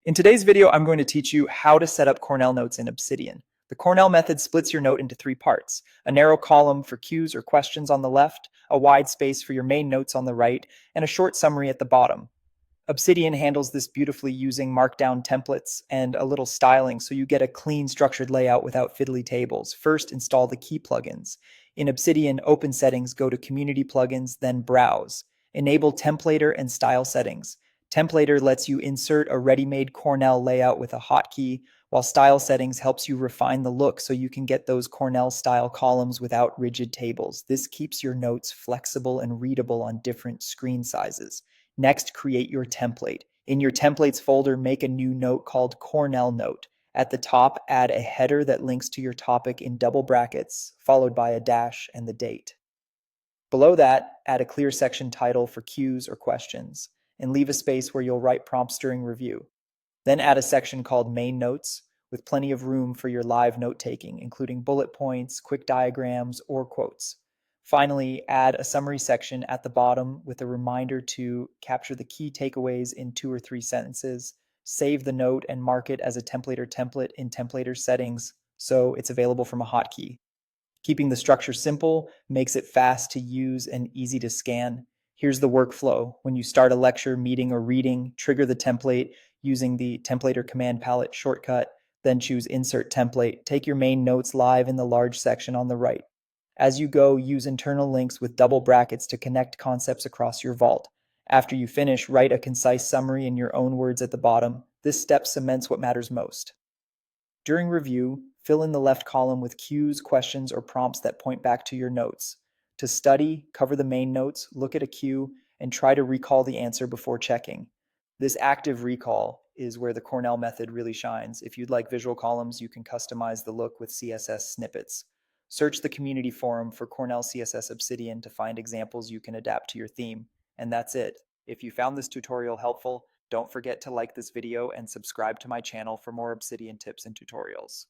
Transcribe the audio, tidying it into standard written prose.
In today's video, I'm going to teach you how to set up Cornell notes in Obsidian. The Cornell method splits your note into three parts: a narrow column for cues or questions on the left, a wide space for your main notes on the right, and a short summary at the bottom. Obsidian handles this beautifully using markdown templates and a little styling so you get a clean, structured layout without fiddly tables. First, install the key plugins. In Obsidian, open settings, go to Community Plugins, then Browse. Enable Templator and Style settings. Templator lets you insert a ready-made Cornell layout with a hotkey, while Style settings helps you refine the look so you can get those Cornell-style columns without rigid tables. This keeps your notes flexible and readable on different screen sizes. Next, create your template. In your templates folder, make a new note called Cornell Note. At the top, add a header that links to your topic in double brackets, followed by a dash and the date. Below that, add a clear section title for cues or questions, and leave a space where you'll write prompts during review. Then add a section called Main Notes, with plenty of room for your live note-taking, including bullet points, quick diagrams, or quotes. Finally, add a summary section at the bottom with a reminder to capture the key takeaways in 2 or 3 sentences. Save the note and mark it as a template or template in Templator settings so it's available from a hotkey. Keeping the structure simple makes it fast to use and easy to scan. Here's the workflow. When you start a lecture, meeting, or reading, trigger the template using the Templator command palette shortcut, then choose Insert Template. Take your main notes live in the large section on the right. As you go, use internal links with double brackets to connect concepts across your vault. After you finish, write a concise summary in your own words at the bottom. This step cements what matters most. During review, fill in the left column with cues, questions, or prompts that point back to your notes. To study, cover the main notes, look at a cue, and try to recall the answer before checking. This active recall is where the Cornell method really shines. If you'd like visual columns, you can customize the look with CSS snippets. Search the community forum for Cornell CSS Obsidian to find examples you can adapt to your theme. And that's it. If you found this tutorial helpful, don't forget to like this video and subscribe to my channel for more Obsidian tips and tutorials.